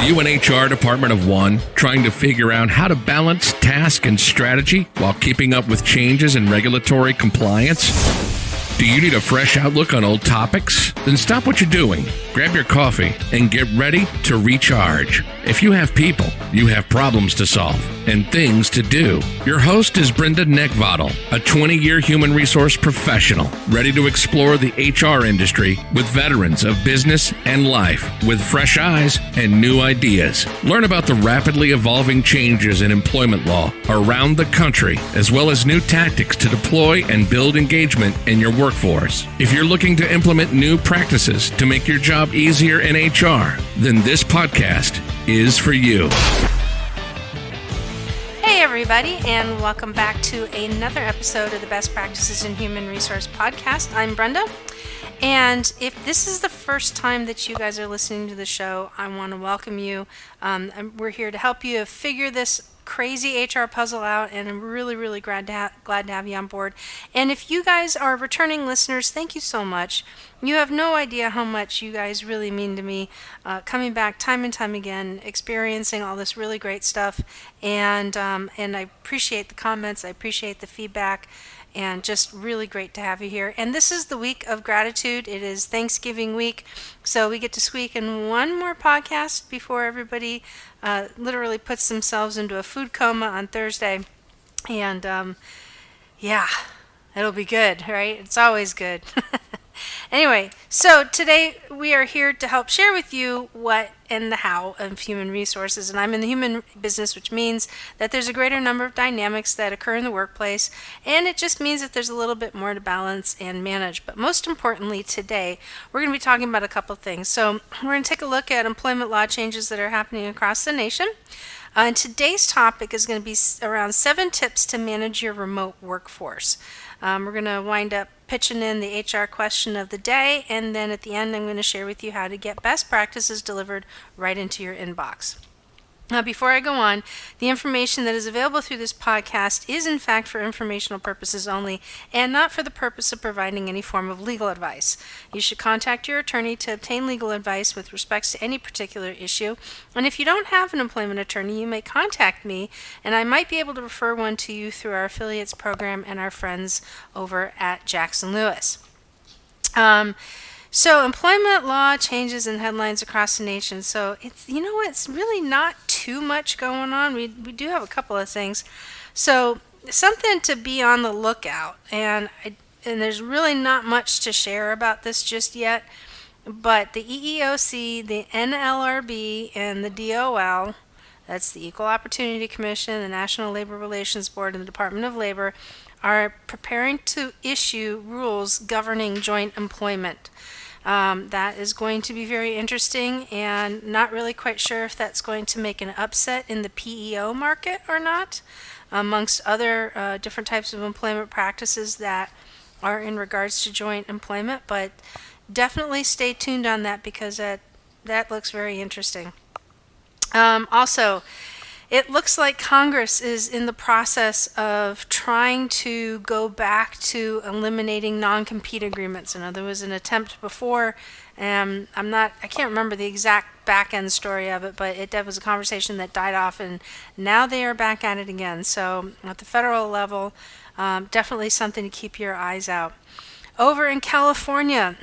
Are you an HR department of one, trying to figure out how to balance task and strategy while keeping up with changes in regulatory compliance? Do you need a fresh outlook on old topics? Then stop what you're doing, grab your coffee, and get ready to recharge. If you have people, you have problems to solve and things to do. Your host is Brenda, a 20-year human resource professional, ready to explore the HR industry with veterans of business and life with fresh eyes and new ideas. Learn about the rapidly evolving changes in employment law around the country, as well as new tactics to deploy and build engagement in your workforce. If you're looking to implement new practices to make your job easier in HR, then this podcast is for you. Hey everybody, and welcome back to another episode of the Best Practices in Human Resource podcast. I'm Brenda, and if this is the first time that you guys are listening to the show, I want to welcome you. We're here to help you figure this crazy HR puzzle out, and I'm really glad to have you on board. And if you guys are returning listeners, thank you so much. You have no idea how much you guys really mean to me, coming back time and time again, experiencing all this really great stuff, and I appreciate the comments, I appreciate the feedback, and just really great to have you here. And this is the week of gratitude. It is Thanksgiving week, so we get to squeak in one more podcast before everybody literally puts themselves into a food coma on Thursday. And yeah, it'll be good, right? It's always good. Anyway, so today we are here to help share with you what and the how of human resources. And I'm in the human business, which means that there's a greater number of dynamics that occur in the workplace. And it just means that there's a little bit more to balance and manage. But most importantly, today, we're going to be talking about a couple things. So we're going to take a look at employment law changes that are happening across the nation. And today's topic is going to be around 7 tips to manage your remote workforce. We're going to wind up pitching in the HR question of the day, and then at the end I'm going to share with you how to get best practices delivered right into your inbox. Now, before I go on, the information that is available through this podcast is in fact for informational purposes only and not for the purpose of providing any form of legal advice. You should contact your attorney to obtain legal advice with respects to any particular issue. And if you don't have an employment attorney, you may contact me, and I might be able to refer one to you through our affiliates program and our friends over at Jackson Lewis. So employment law changes and headlines across the nation. So it's really not too much going on. We do have a couple of things. So something to be on the lookout. And there's really not much to share about this just yet. But the EEOC, the NLRB, and the DOL, that's the Equal Opportunity Commission, the National Labor Relations Board, and the Department of Labor, are preparing to issue rules governing joint employment. That is going to be very interesting, and not really quite sure if that's going to make an upset in the PEO market or not, amongst other different types of employment practices that are in regards to joint employment, but definitely stay tuned on that because that looks very interesting. Also, it looks like Congress is in the process of trying to go back to eliminating non-compete agreements. I know there was an attempt before, and I can't remember the exact back-end story of it, but that was a conversation that died off, and now they are back at it again. So at the federal level, definitely something to keep your eyes out. Over in California,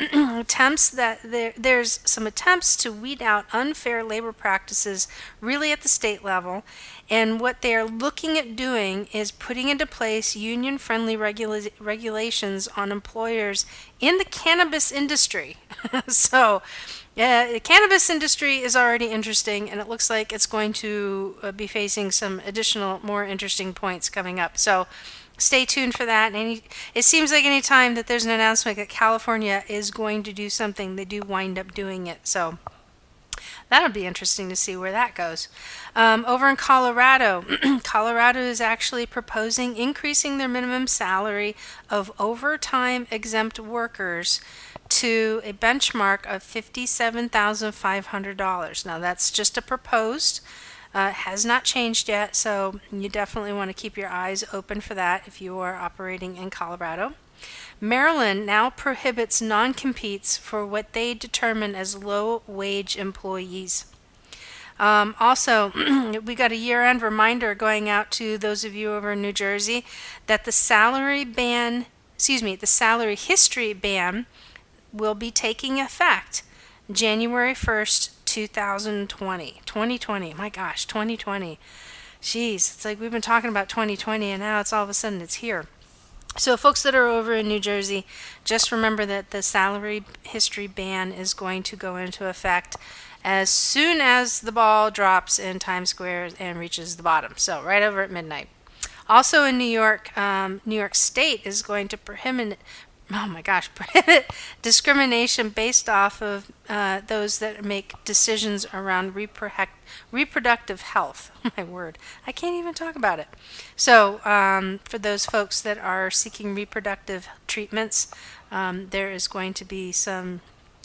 there's some attempts to weed out unfair labor practices really at the state level, and what they are looking at doing is putting into place union-friendly regulations on employers in the cannabis industry. So the cannabis industry is already interesting, and it looks like it's going to be facing some additional, more interesting points coming up. So stay tuned for that. And it seems like any time that there's an announcement that California is going to do something, they do wind up doing it. So that'll be interesting to see where that goes. Over in Colorado, Colorado is actually proposing increasing their minimum salary of overtime exempt workers to a benchmark of $57,500. Now that's just a proposed. Has not changed yet, so you definitely want to keep your eyes open for that if you are operating in Colorado. Maryland now prohibits non-competes for what they determine as low-wage employees. Also, we got a year-end reminder going out to those of you over in New Jersey that the salary history ban will be taking effect January 1st, 2020. 2020. My gosh, 2020. Jeez, it's like we've been talking about 2020 and now it's all of a sudden it's here. So folks that are over in New Jersey, just remember that the salary history ban is going to go into effect as soon as the ball drops in Times Square and reaches the bottom. So right over at midnight. Also in New York, New York State is going to prohibit discrimination based off of those that make decisions around reproductive health. My word, I can't even talk about it. So for those folks that are seeking reproductive treatments, there is going to be some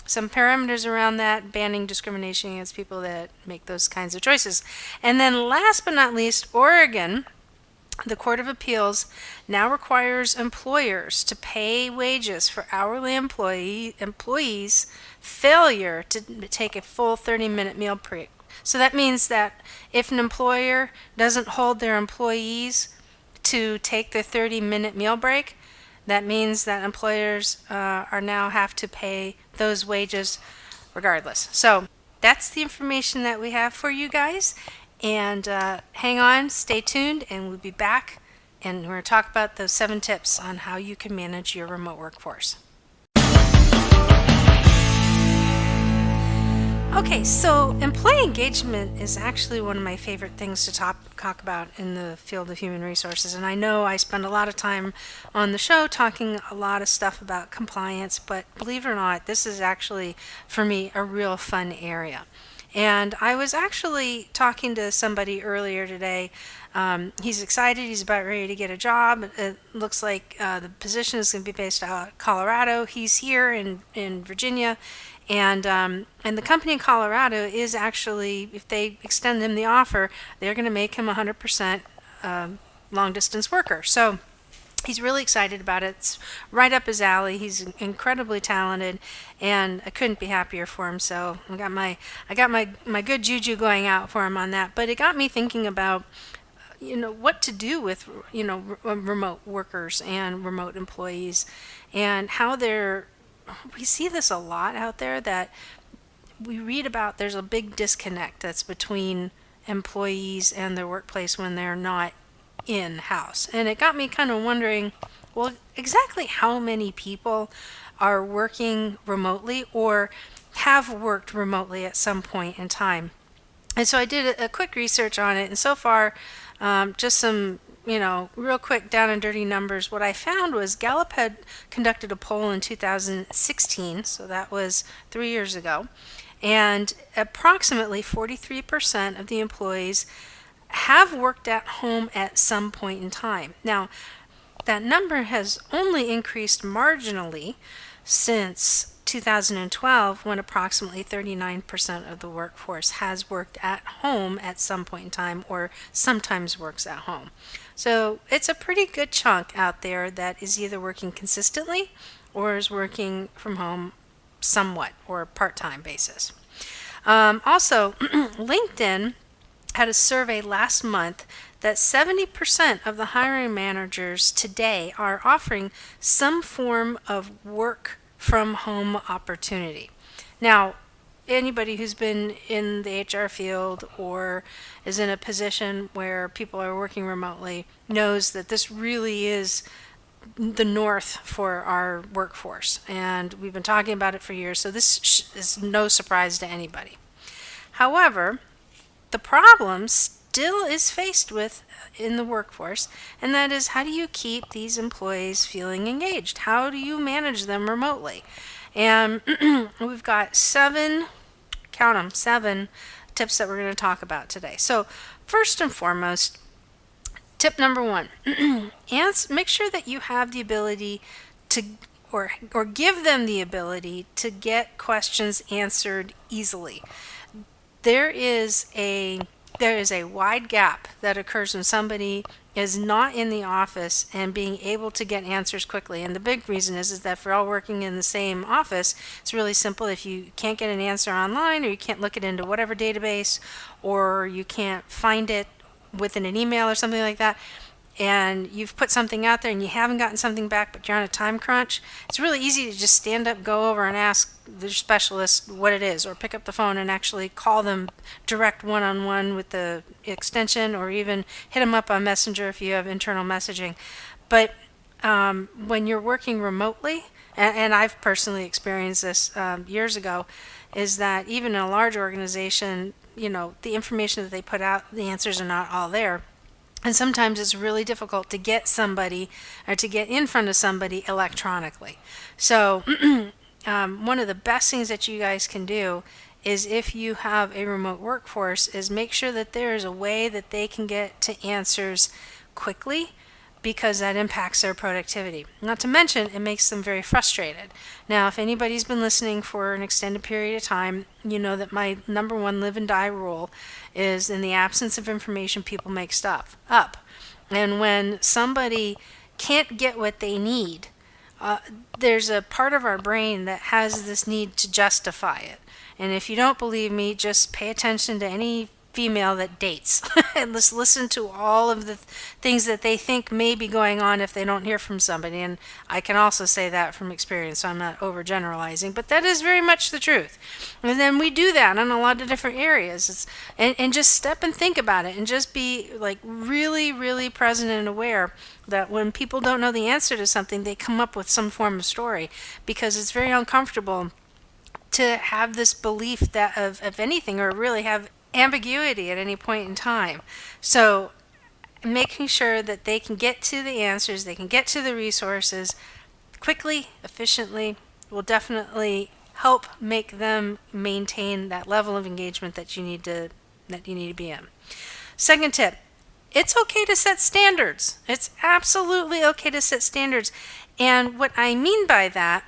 parameters around that, banning discrimination against people that make those kinds of choices. And then last but not least, Oregon, the Court of Appeals now requires employers to pay wages for hourly employees' failure to take a full 30-minute meal break. So that means that if an employer doesn't hold their employees to take their 30-minute meal break, that means that employers are now have to pay those wages regardless. So that's the information that we have for you guys. And hang on, stay tuned, and we'll be back. And we're going to talk about those 7 tips on how you can manage your remote workforce. Okay, so employee engagement is actually one of my favorite things to talk about in the field of human resources. And I know I spend a lot of time on the show talking a lot of stuff about compliance, but believe it or not, this is actually, for me, a real fun area. And I was actually talking to somebody earlier today. He's excited. He's about ready to get a job. It looks like the position is going to be based out of Colorado. He's here in Virginia. And the company in Colorado is actually, if they extend him the offer, they're going to make him 100% long-distance worker. So he's really excited about it. It's right up his alley. He's incredibly talented, and I couldn't be happier for him. So I got my good juju going out for him on that. But it got me thinking about, what to do with, remote workers and remote employees, and how we see this a lot out there, that we read about. There's a big disconnect that's between employees and their workplace when they're not in-house. And it got me kind of wondering, well, exactly how many people are working remotely or have worked remotely at some point in time. And so I did a quick research on it, and so far, just some real quick down and dirty numbers. What I found was Gallup had conducted a poll in 2016, so that was 3 years ago, and approximately 43% of the employees have worked at home at some point in time. Now, that number has only increased marginally since 2012, when approximately 39% of the workforce has worked at home at some point in time, or sometimes works at home. So it's a pretty good chunk out there that is either working consistently or is working from home somewhat, or part-time basis. Also, LinkedIn had a survey last month that 70% of the hiring managers today are offering some form of work from home opportunity. Now, anybody who's been in the HR field or is in a position where people are working remotely knows that this really is the north for our workforce, and we've been talking about it for years, so this is no surprise to anybody. However, the problem still is faced with in the workforce, and that is, how do you keep these employees feeling engaged? How do you manage them remotely? And we've got 7 tips that we're going to talk about today. So first and foremost, tip number 1, make sure that you have the ability to, or give them the ability to get questions answered easily. There is there is a wide gap that occurs when somebody is not in the office and being able to get answers quickly. And the big reason is that if we're all working in the same office, it's really simple. If you can't get an answer online, or you can't look it into whatever database, or you can't find it within an email or something like that, and you've put something out there and you haven't gotten something back, but you're on a time crunch, it's really easy to just stand up, go over and ask the specialist what it is, or pick up the phone and actually call them direct one-on-one with the extension, or even hit them up on Messenger if you have internal messaging. But when you're working remotely, and I've personally experienced this years ago, is that even in a large organization, the information that they put out, the answers are not all there. And sometimes it's really difficult to get somebody, or to get in front of somebody electronically. So one of the best things that you guys can do is, if you have a remote workforce, is make sure that there is a way that they can get to answers quickly, because that impacts their productivity. Not to mention, it makes them very frustrated. Now, if anybody's been listening for an extended period of time, you know that my number one live and die rule is, in the absence of information, people make stuff up. And when somebody can't get what they need, there's a part of our brain that has this need to justify it. And if you don't believe me, just pay attention to any female that dates and let's listen to all of the things that they think may be going on if they don't hear from somebody. And I can also say that from experience, so I'm not overgeneralizing, but that is very much the truth. And then we do that in a lot of different areas. And just step and think about it, and just be like really, really present and aware that when people don't know the answer to something, they come up with some form of story, because it's very uncomfortable to have this belief that of anything, or really have ambiguity at any point in time. So making sure that they can get to the answers, they can get to the resources quickly, efficiently, will definitely help make them maintain that level of engagement that you need to be in. Second tip, it's okay to set standards. It's absolutely okay to set standards. And what I mean by that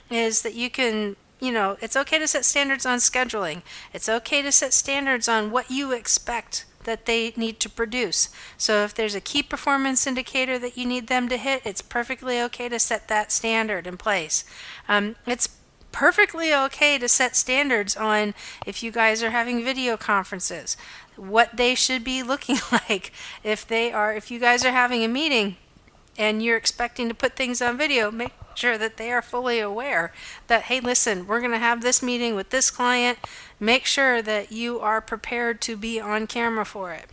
is that you can, it's okay to set standards on scheduling. It's okay to set standards on what you expect that they need to produce. So if there's a key performance indicator that you need them to hit, it's perfectly okay to set that standard in place. It's perfectly okay to set standards on, if you guys are having video conferences, what they should be looking like. If you guys are having a meeting and you're expecting to put things on video, make sure that they are fully aware that, hey, listen, we're going to have this meeting with this client. Make sure that you are prepared to be on camera for it.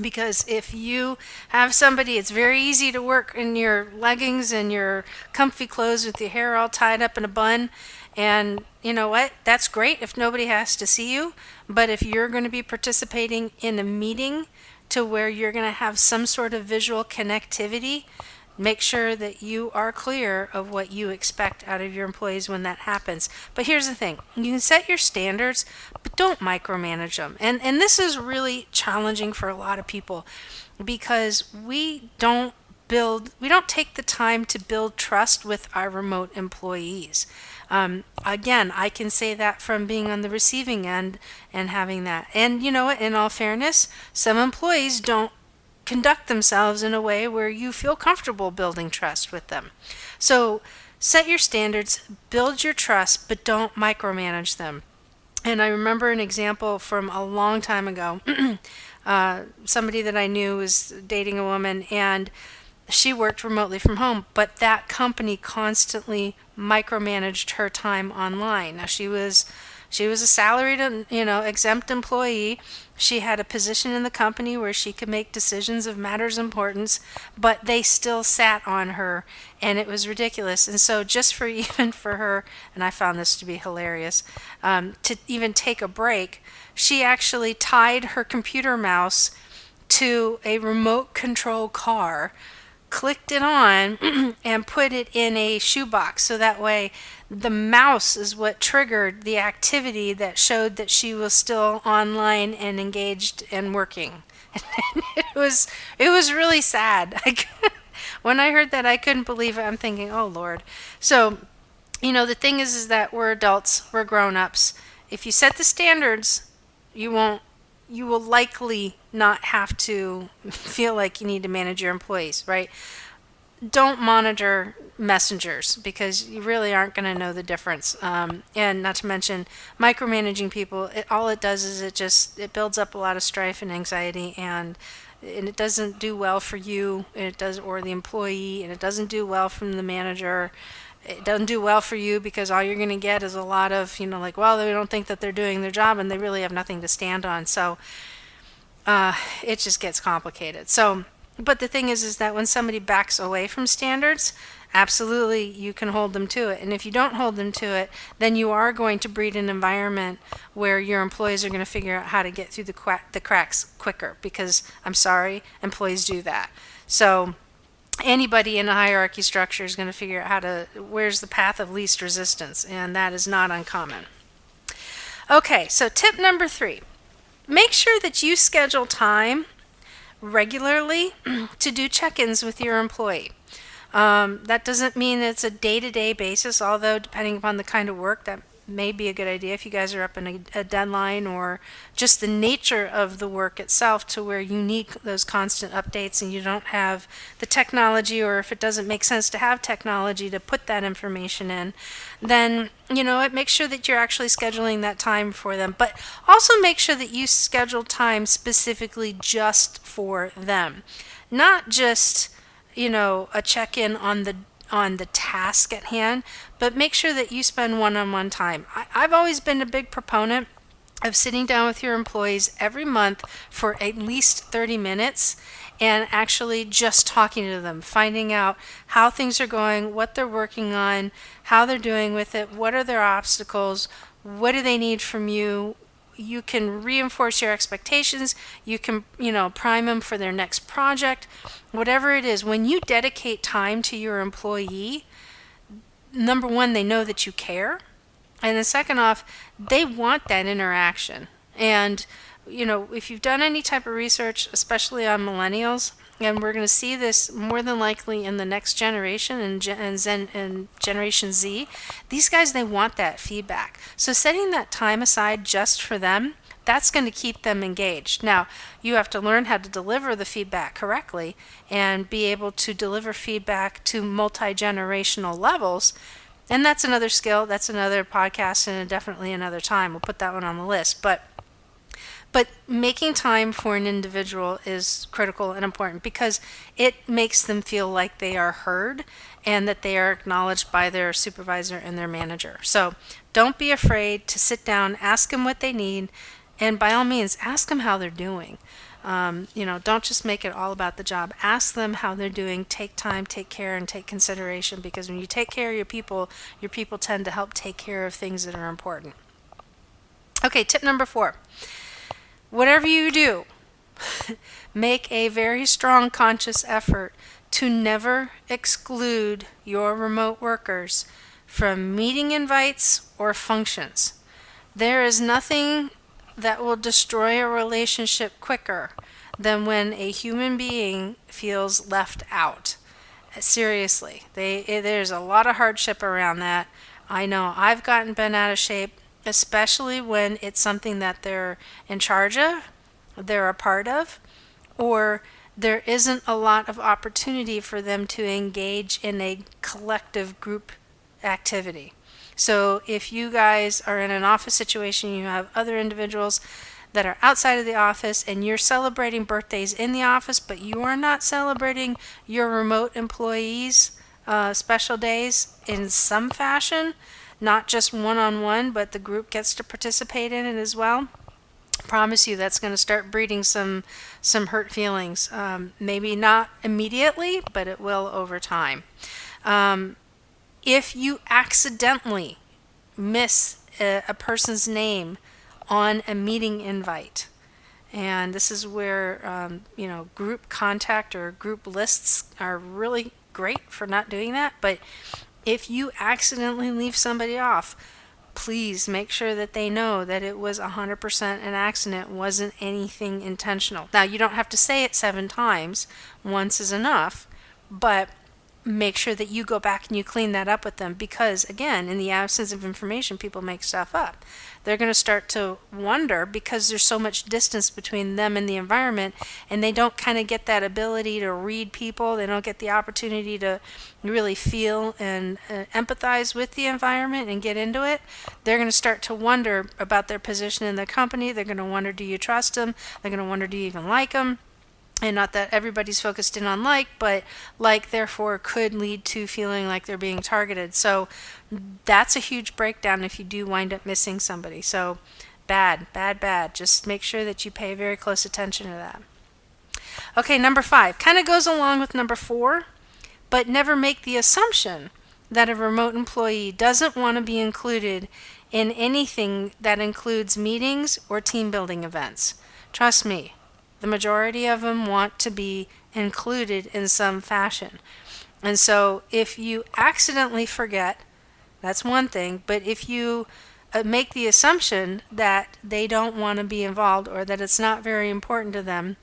Because if you have somebody, it's very easy to work in your leggings and your comfy clothes with your hair all tied up in a bun. And you know what? That's great if nobody has to see you. But if you're going to be participating in a meeting to where you're going to have some sort of visual connectivity, make sure that you are clear of what you expect out of your employees when that happens. But here's the thing. You can set your standards, but don't micromanage them. And this is really challenging for a lot of people, because we don't take the time to build trust with our remote employees. Again, I can say that from being on the receiving end and having that. And you know what, in all fairness, some employees don't conduct themselves in a way where you feel comfortable building trust with them. So set your standards, build your trust, but don't micromanage them. And I remember an example from a long time ago. Somebody that I knew was dating a woman, and she worked remotely from home, but that company constantly micromanaged her time online. Now she was a salaried, exempt employee. She had a position in the company where she could make decisions of matters of importance, but they still sat on her, and it was ridiculous. And so just for her, and I found this to be hilarious, to even take a break, she actually tied her computer mouse to a remote control car, clicked it on, and put it in a shoebox, so that way the mouse is what triggered the activity that showed that she was still online and engaged and working. It was really sad. When I heard that, I couldn't believe it. I'm thinking, oh Lord. So the thing is that we're adults, we're grown-ups. If you set the standards, you won't you will likely not have to feel like you need to manage your employees, right? Don't monitor messengers because you really aren't going to know the difference. And not to mention micromanaging people, all it does is it builds up a lot of strife and anxiety, and it doesn't do well for you, and it does, or the employee, and it doesn't do well from the manager. It doesn't do well for you because all you're going to get is a lot of, like, well, they don't think that they're doing their job and they really have nothing to stand on. So it just gets complicated. So, but the thing is that when somebody backs away from standards, absolutely you can hold them to it. And if you don't hold them to it, then you are going to breed an environment where your employees are going to figure out how to get through the cracks quicker, because I'm sorry, employees do that. So anybody in a hierarchy structure is going to figure out where's the path of least resistance, and that is not uncommon. Okay, so tip number 3. Make sure that you schedule time regularly to do check-ins with your employee. That doesn't mean it's a day-to-day basis, although depending upon the kind of work, that may be a good idea if you guys are up in a deadline, or just the nature of the work itself to where you need those constant updates and you don't have the technology, or if it doesn't make sense to have technology to put that information in, then it makes sure that you're actually scheduling that time for them. But also make sure that you schedule time specifically just for them, not just a check-in on the task at hand, but make sure that you spend one-on-one time. I've always been a big proponent of sitting down with your employees every month for at least 30 minutes and actually just talking to them, finding out how things are going, what they're working on, how they're doing with it, what are their obstacles, what do they need from you. You can reinforce your expectations. You can, prime them for their next project. Whatever it is, when you dedicate time to your employee, number one, they know that you care. And then second off, they want that interaction. And, if you've done any type of research, especially on millennials, and we're going to see this more than likely in the next generation and Generation Z, these guys, they want that feedback. So setting that time aside just for them, that's going to keep them engaged. Now, you have to learn how to deliver the feedback correctly and be able to deliver feedback to multi-generational levels. And that's another skill. That's another podcast and definitely another time. We'll put that one on the list. But making time for an individual is critical and important because it makes them feel like they are heard and that they are acknowledged by their supervisor and their manager. So don't be afraid to sit down, ask them what they need, and by all means, ask them how they're doing. Don't just make it all about the job. Ask them how they're doing. Take time, take care, and take consideration, because when you take care of your people tend to help take care of things that are important. Okay, tip number 4. Whatever you do, make a very strong conscious effort to never exclude your remote workers from meeting invites or functions. There is nothing that will destroy a relationship quicker than when a human being feels left out. Seriously, there's a lot of hardship around that. I know I've been out of shape, especially when it's something that they're in charge of, they're a part of, or there isn't a lot of opportunity for them to engage in a collective group activity. So if you guys are in an office situation, you have other individuals that are outside of the office and you're celebrating birthdays in the office, but you are not celebrating your remote employees' special days in some fashion, not just one-on-one, but the group gets to participate in it as well, I promise you that's going to start breeding some hurt feelings. Maybe not immediately, but it will over time. If you accidentally miss a person's name on a meeting invite, and this is where group contact or group lists are really great for not doing that, but if you accidentally leave somebody off, please make sure that they know that it was 100% an accident, wasn't anything intentional. Now, you don't have to say it 7 times. Once is enough. But make sure that you go back and you clean that up with them, because again, in the absence of information, people make stuff up. They're going to start to wonder because there's so much distance between them and the environment, and they don't kind of get that ability to read people. They don't get the opportunity to really feel and empathize with the environment and get into it. They're going to start to wonder about their position in the company. They're going to wonder, do you trust them? They're going to wonder, do you even like them? And not that everybody's focused in on like, but like therefore could lead to feeling like they're being targeted. So that's a huge breakdown if you do wind up missing somebody. So bad. Just make sure that you pay very close attention to that. Okay, number 5 kind of goes along with number 4, but never make the assumption that a remote employee doesn't want to be included in anything that includes meetings or team building events. Trust me. The majority of them want to be included in some fashion. And so if you accidentally forget, that's one thing, but if you make the assumption that they don't want to be involved or that it's not very important to them,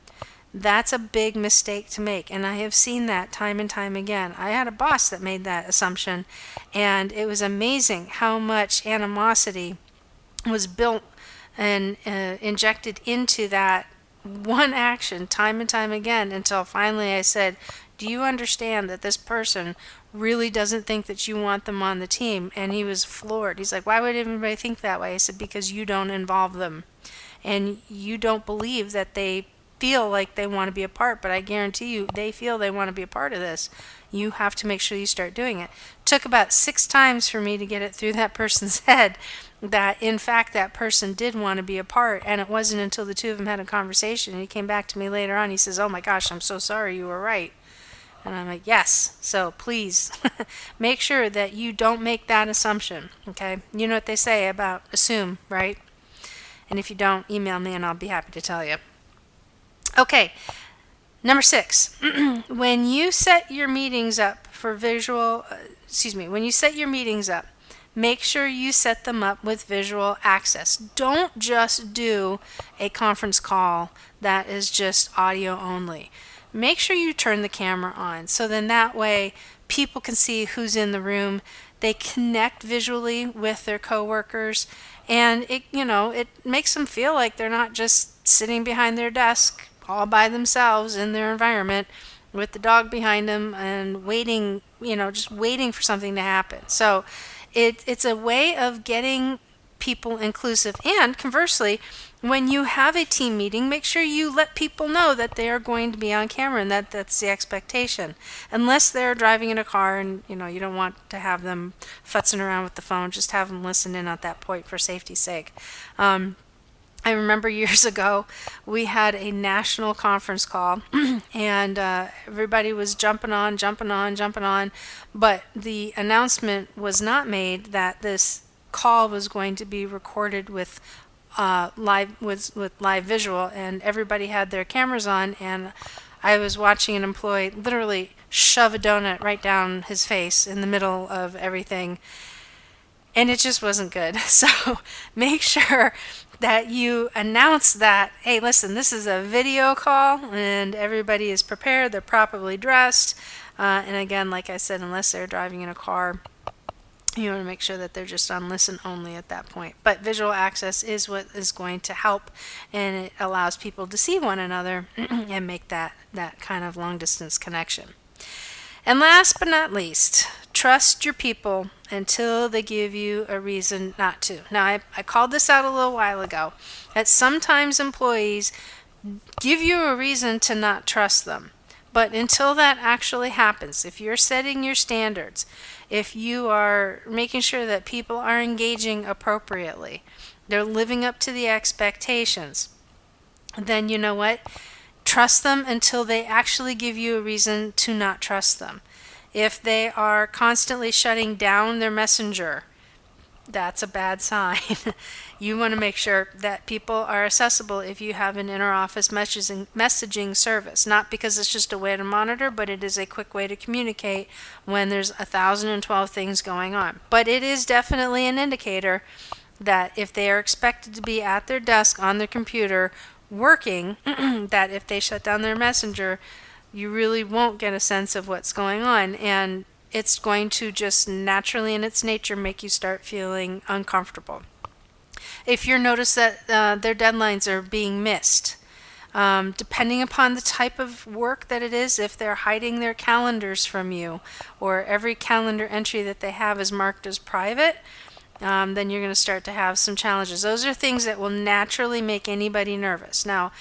that's a big mistake to make. And I have seen that time and time again. I had a boss that made that assumption, and it was amazing how much animosity was built and injected into that one action time and time again, until finally I said, do you understand that this person really doesn't think that you want them on the team? And he was floored. He's like, why would everybody think that way? I said, because you don't involve them and you don't believe that they feel like they want to be a part, but I guarantee you they feel they want to be a part of this. You have to make sure you start doing it. Took about 6 times for me to get it through that person's head that in fact that person did want to be a part, and it wasn't until the two of them had a conversation and he came back to me later on. He says, oh my gosh, I'm so sorry, you were right. And I'm like, yes. So please make sure that you don't make that assumption. Okay, you know what they say about assume, right? And if you don't, email me and I'll be happy to tell you. Okay, number 6. When you set your meetings up for when you set your meetings up, make sure you set them up with visual access. Don't just do a conference call that is just audio only. Make sure you turn the camera on, so then that way people can see who's in the room. They connect visually with their coworkers, and it makes them feel like they're not just sitting behind their desk all by themselves in their environment with the dog behind them and waiting, just waiting for something to happen. So it's a way of getting people inclusive. And conversely, when you have a team meeting, make sure you let people know that they are going to be on camera and that's the expectation. Unless they're driving in a car and you don't want to have them futzing around with the phone, just have them listen in at that point for safety's sake. I remember years ago, we had a national conference call and everybody was jumping on, but the announcement was not made that this call was going to be recorded with live visual, and everybody had their cameras on, and I was watching an employee literally shove a donut right down his face in the middle of everything, and it just wasn't good. So make sure that you announce that, hey, listen, this is a video call and everybody is prepared, they're properly dressed, and again, like I said, unless they're driving in a car, you want to make sure that they're just on listen only at that point. But visual access is what is going to help, and it allows people to see one another and make that kind of long distance connection. And last but not least, trust your people until they give you a reason not to. Now, I called this out a little while ago, that sometimes employees give you a reason to not trust them. But until that actually happens, if you're setting your standards, if you are making sure that people are engaging appropriately, they're living up to the expectations, then you know what? Trust them until they actually give you a reason to not trust them. If they are constantly shutting down their messenger, that's a bad sign. You want to make sure that people are accessible if you have an inter-office messaging service. Not because it's just a way to monitor, but it is a quick way to communicate when there's 1,012 things going on. But it is definitely an indicator that if they are expected to be at their desk on their computer working, that if they shut down their messenger, you really won't get a sense of what's going on. And it's going to just naturally in its nature make you start feeling uncomfortable. If you notice that their deadlines are being missed, depending upon the type of work that it is, if they're hiding their calendars from you or every calendar entry that they have is marked as private, then you're going to start to have some challenges. Those are things that will naturally make anybody nervous. Now,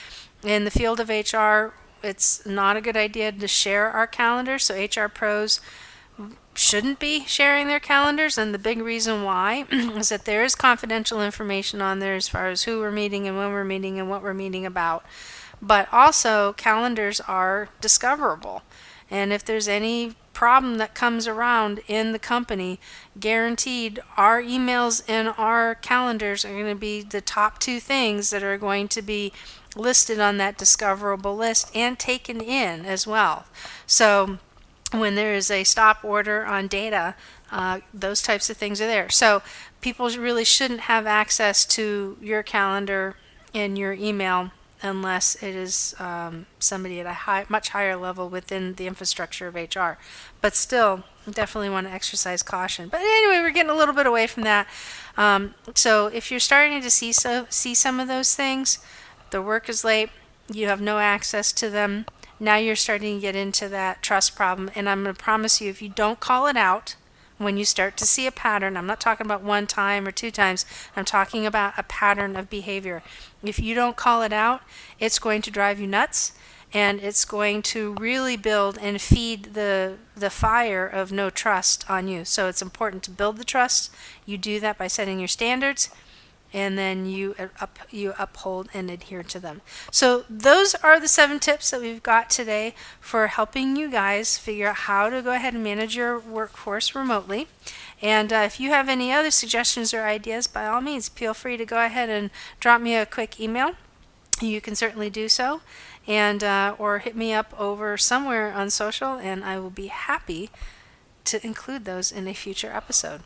in the field of HR, it's not a good idea to share our calendars, so HR pros shouldn't be sharing their calendars, and the big reason why is that there is confidential information on there as far as who we're meeting and when we're meeting and what we're meeting about. But also, calendars are discoverable, and if there's any problem that comes around in the company, guaranteed our emails and our calendars are going to be the top two things that are going to be listed on that discoverable list and taken in as well. So when there is a stop order on data, those types of things are there. So people really shouldn't have access to your calendar and your email unless it is somebody at a much higher level within the infrastructure of HR. But still, definitely want to exercise caution. But anyway, we're getting a little bit away from that. So if you're starting to see some of those things, the work is late, you have no access to them, now you're starting to get into that trust problem. And I'm going to promise you, if you don't call it out, when you start to see a pattern, I'm not talking about one time or two times, I'm talking about a pattern of behavior. If you don't call it out, it's going to drive you nuts, and it's going to really build and feed the fire of no trust on you. So it's important to build the trust. You do that by setting your standards, and then you uphold and adhere to them. So those are the 7 tips that we've got today for helping you guys figure out how to go ahead and manage your workforce remotely. And if you have any other suggestions or ideas, by all means, feel free to go ahead and drop me a quick email. You can certainly do so, and or hit me up over somewhere on social, and I will be happy to include those in a future episode.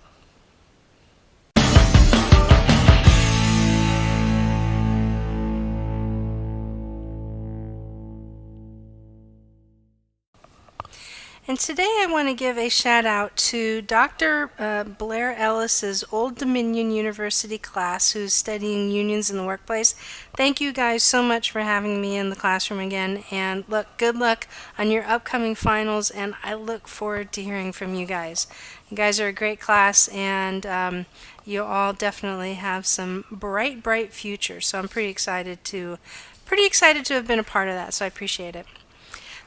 And today I want to give a shout out to Dr. Blair Ellis's Old Dominion University class who's studying unions in the workplace. Thank you guys so much for having me in the classroom again, and good luck on your upcoming finals, and I look forward to hearing from you guys. You guys are a great class, and you all definitely have some bright futures, so I'm pretty excited to have been a part of that, so I appreciate it.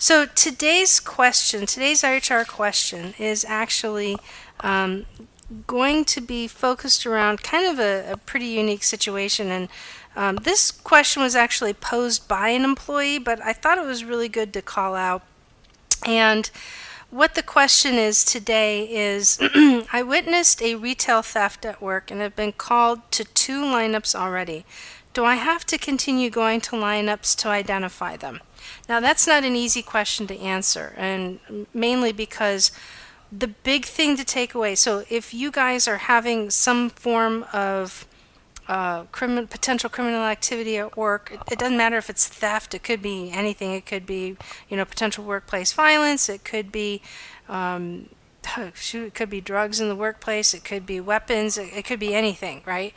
So today's HR question is actually going to be focused around kind of a pretty unique situation. And this question was actually posed by an employee, but I thought it was really good to call out. And what the question is today is, I witnessed a retail theft at work and have been called to 2 lineups already. Do I have to continue going to lineups to identify them? Now, that's not an easy question to answer, and mainly because the big thing to take away, so if you guys are having some form of potential criminal activity at work, it doesn't matter if it's theft, it could be anything. It could be, potential workplace violence, it could be it could be drugs in the workplace, it could be weapons, it could be anything, right?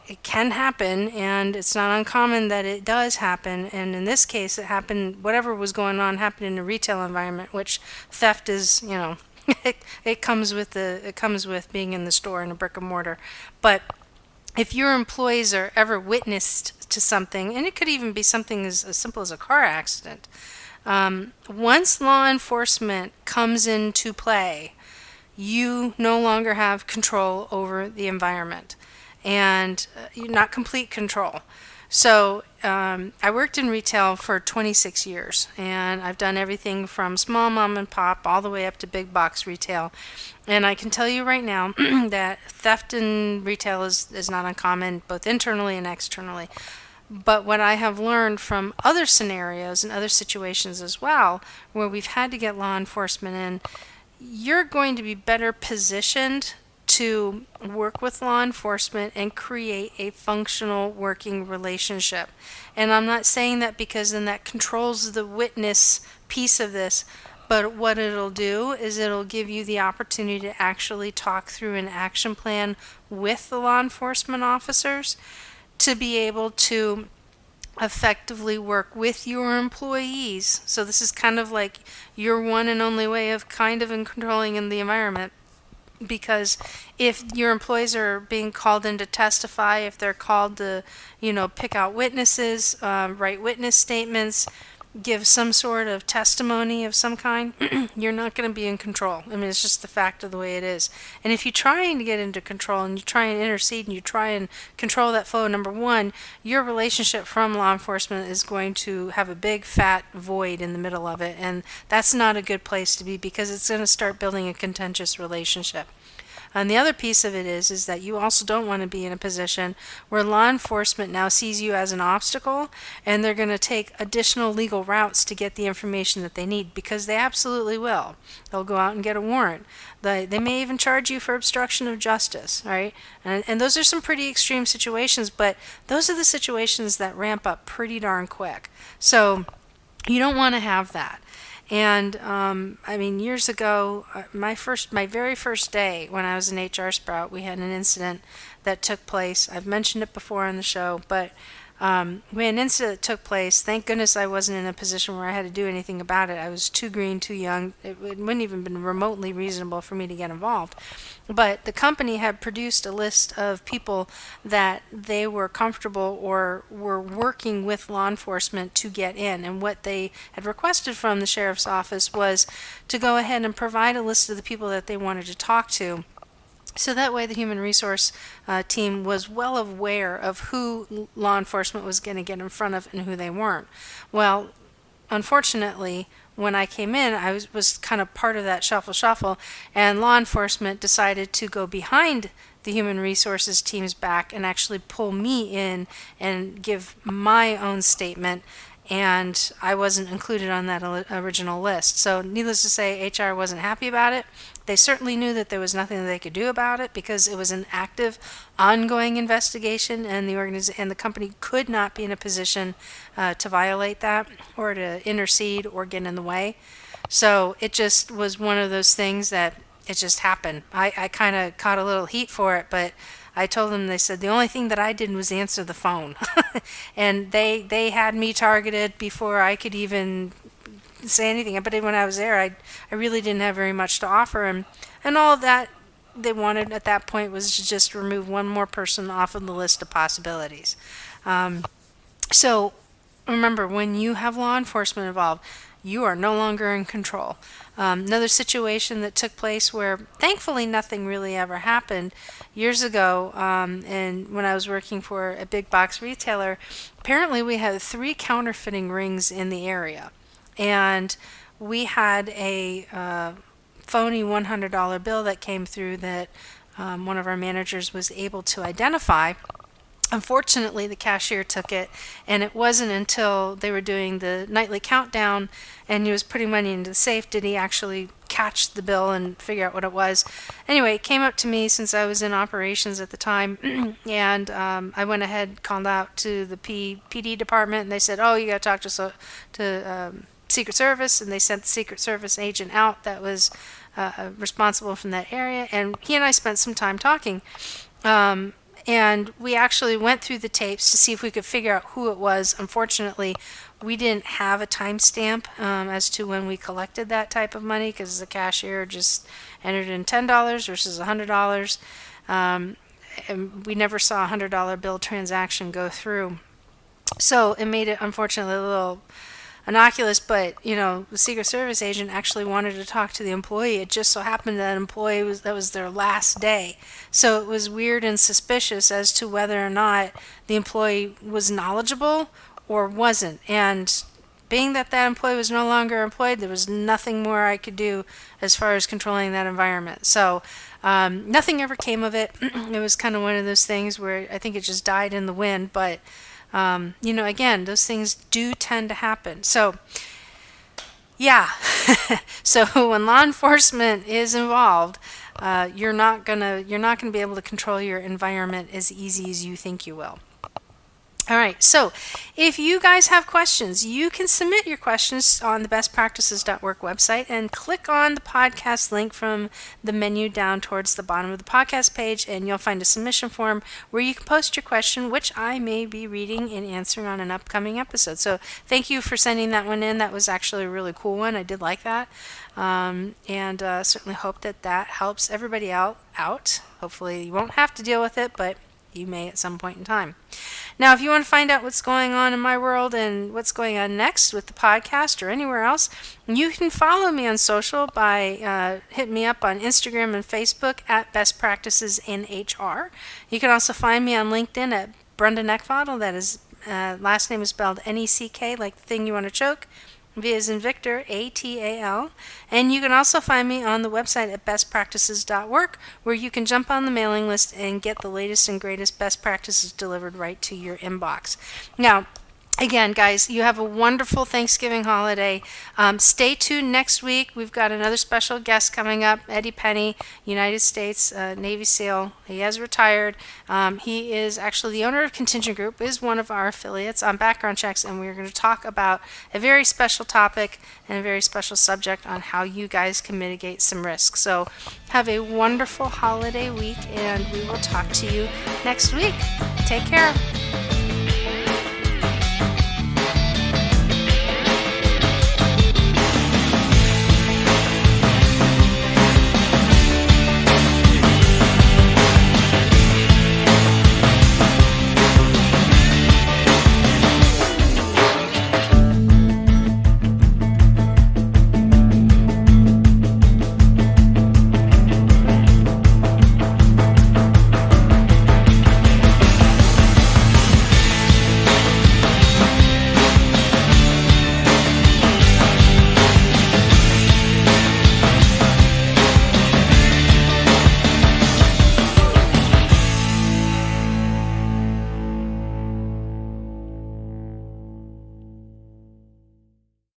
It can happen, and it's not uncommon that it does happen. And in this case, it happened, whatever was going on happened in a retail environment, which theft is, it comes with being in the store in a brick and mortar. But if your employees are ever witnessed to something, and it could even be something as simple as a car accident, once law enforcement comes into play, you no longer have control over the environment. And not complete control. So I worked in retail for 26 years, and I've done everything from small mom and pop all the way up to big box retail. And I can tell you right now that theft in retail is not uncommon, both internally and externally. But what I have learned from other scenarios and other situations as well, where we've had to get law enforcement in, you're going to be better positioned to work with law enforcement and create a functional working relationship. And I'm not saying that because then that controls the witness piece of this, but what it'll do is it'll give you the opportunity to actually talk through an action plan with the law enforcement officers to be able to effectively work with your employees. So this is kind of like your one and only way of kind of controlling in the environment. Because if your employees are being called in to testify, if they're called to, pick out witnesses, write witness statements, give some sort of testimony of some kind, you're not going to be in control. I mean, it's just the fact of the way it is. And if you're trying to get into control and you try and intercede and you try and control that flow, number one, your relationship from law enforcement is going to have a big fat void in the middle of it. And that's not a good place to be because it's going to start building a contentious relationship. And the other piece of it is that you also don't want to be in a position where law enforcement now sees you as an obstacle and they're going to take additional legal routes to get the information that they need, because they absolutely will. They'll go out and get a warrant. They may even charge you for obstruction of justice, right? And those are some pretty extreme situations, but those are the situations that ramp up pretty darn quick. So you don't want to have that. And years ago, my very first day when I was an HR sprout, we had an incident that took place. I've mentioned it before on the show, but we had an incident that took place. Thank goodness I wasn't in a position where I had to do anything about it. I was too green, too young. It wouldn't even been remotely reasonable for me to get involved. But the company had produced a list of people that they were comfortable or were working with law enforcement to get in. And what they had requested from the sheriff's office was to go ahead and provide a list of the people that they wanted to talk to. So that way the human resource team was well aware of who law enforcement was going to get in front of and who they weren't. Well, unfortunately, when I came in, I was kind of part of that shuffle, and law enforcement decided to go behind the human resources team's back and actually pull me in and give my own statement, and I wasn't included on that original list. So needless to say, HR wasn't happy about it. They certainly knew that there was nothing that they could do about it because it was an active, ongoing investigation, and the company could not be in a position to violate that or to intercede or get in the way. So it just was one of those things that it just happened. I kind of caught a little heat for it, but I told them, they said the only thing that I did was answer the phone. And they had me targeted before I could even say anything. But when I was there, I really didn't have very much to offer. And all that they wanted at that point was to just remove one more person off of the list of possibilities. So remember, when you have law enforcement involved, you are no longer in control. Another situation that took place where thankfully nothing really ever happened years ago, and when I was working for a big box retailer, apparently we had 3 counterfeiting rings in the area. And we had a phony $100 bill that came through that one of our managers was able to identify. Unfortunately, the cashier took it, and it wasn't until they were doing the nightly countdown and he was putting money into the safe did he actually catch the bill and figure out what it was. Anyway, it came up to me since I was in operations at the time, and I went ahead, called out to the PD department, and they said, oh, you got to talk to Secret Service, and they sent the Secret Service agent out that was responsible from that area, and he and I spent some time talking. And we actually went through the tapes to see if we could figure out who it was. Unfortunately, we didn't have a timestamp as to when we collected that type of money because the cashier just entered in $10 versus $100. And we never saw a $100 bill transaction go through. So it made it, unfortunately, a little innocuous, but the Secret Service agent actually wanted to talk to the employee. It just so happened that employee that was their last day. So it was weird and suspicious as to whether or not the employee was knowledgeable or wasn't. And being that employee was no longer employed, there was nothing more I could do as far as controlling that environment. So nothing ever came of it. It was kind of one of those things where I think it just died in the wind, but again, those things do tend to happen. So, yeah. So when law enforcement is involved, you're not gonna be able to control your environment as easy as you think you will. All right, so if you guys have questions, you can submit your questions on the bestpractices.work website and click on the podcast link from the menu down towards the bottom of the podcast page, and you'll find a submission form where you can post your question, which I may be reading and answering on an upcoming episode. So thank you for sending that one in. That was actually a really cool one. I did like that. And certainly hope that helps everybody out. Hopefully you won't have to deal with it, but you may at some point in time. Now, if you want to find out what's going on in my world and what's going on next with the podcast or anywhere else, you can follow me on social by hitting me up on Instagram and Facebook at Best Practices NHR. You can also find me on LinkedIn at Brenda Neckfadel. That is, last name is spelled Neck, like the thing you want to choke. V as in Victor, ATAL. And you can also find me on the website at bestpractices.work, where you can jump on the mailing list and get the latest and greatest best practices delivered right to your inbox. Now, again, guys, you have a wonderful Thanksgiving holiday. Stay tuned next week. We've got another special guest coming up, Eddie Penny, United States Navy SEAL. He has retired. He is actually the owner of Contingent Group, is one of our affiliates on background checks, and we're going to talk about a very special topic and a very special subject on how you guys can mitigate some risk. So have a wonderful holiday week, and we will talk to you next week. Take care.